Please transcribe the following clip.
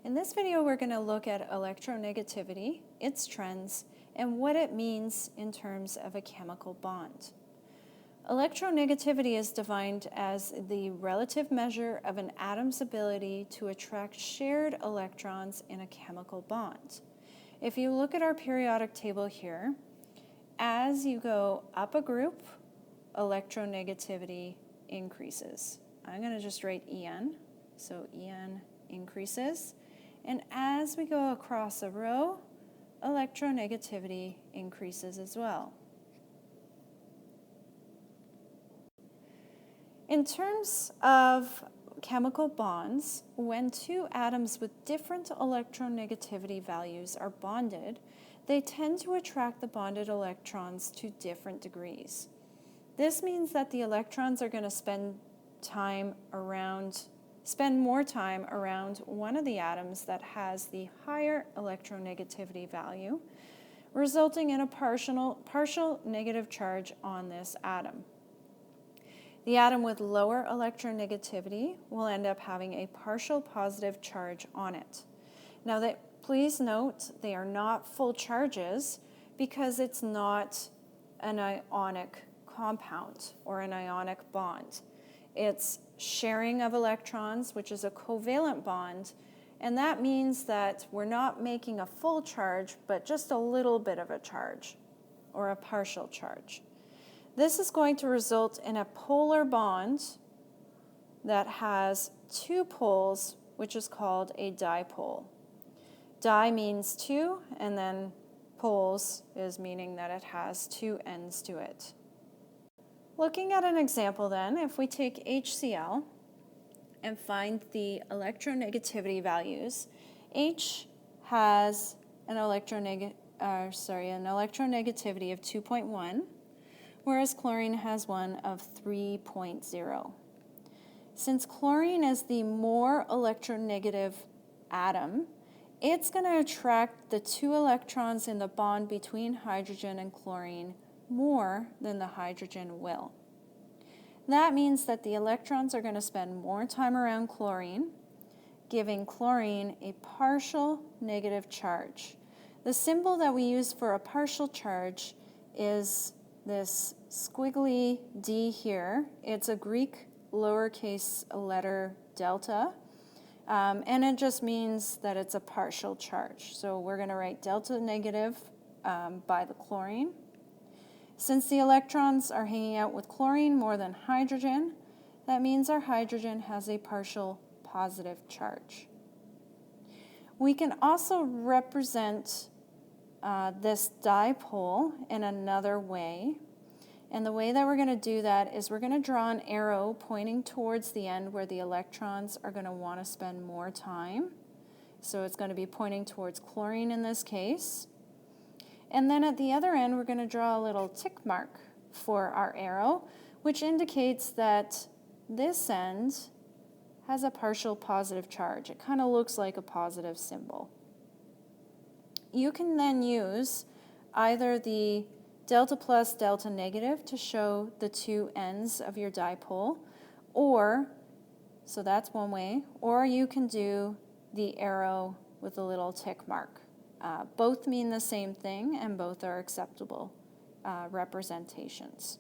In this video, we're going to look at electronegativity, its trends, and what it means in terms of a chemical bond. Electronegativity is defined as the relative measure of an atom's ability to attract shared electrons in a chemical bond. If you look at our periodic table here, as you go up a group, electronegativity increases. I'm going to just write En, so En increases. And as we go across a row, electronegativity increases as well. In terms of chemical bonds, when two atoms with different electronegativity values are bonded, they tend to attract the bonded electrons to different degrees. This means that the electrons are going to spend more time around one of the atoms that has the higher electronegativity value, resulting in a partial negative charge on this atom. The atom with lower electronegativity will end up having a partial positive charge on it. Now, please note they are not full charges because it's not an ionic compound or an ionic bond. It's sharing of electrons, which is a covalent bond, and that means that we're not making a full charge, but just a little bit of a charge or a partial charge. This is going to result in a polar bond that has two poles, which is called a dipole. Di means two, and then poles is meaning that it has two ends to it. Looking at an example then, if we take HCl and find the electronegativity values, H has an electronegativity of 2.1, whereas chlorine has one of 3.0. Since chlorine is the more electronegative atom, it's going to attract the two electrons in the bond between hydrogen and chlorine more than the hydrogen will. That means that the electrons are going to spend more time around chlorine, giving chlorine a partial negative charge. The symbol that we use for a partial charge is this squiggly D here. It's a Greek lowercase letter delta, and it just means that it's a partial charge. So we're going to write delta negative by the chlorine. Since the electrons are hanging out with chlorine more than hydrogen, that means our hydrogen has a partial positive charge. We can also represent this dipole in another way. And the way that we're going to do that is we're going to draw an arrow pointing towards the end where the electrons are going to want to spend more time. So it's going to be pointing towards chlorine in this case. And then at the other end, we're going to draw a little tick mark for our arrow, which indicates that this end has a partial positive charge. It kind of looks like a positive symbol. You can then use either the delta plus, delta negative to show the two ends of your dipole, so that's one way, or you can do the arrow with a little tick mark. Both mean the same thing and both are acceptable representations.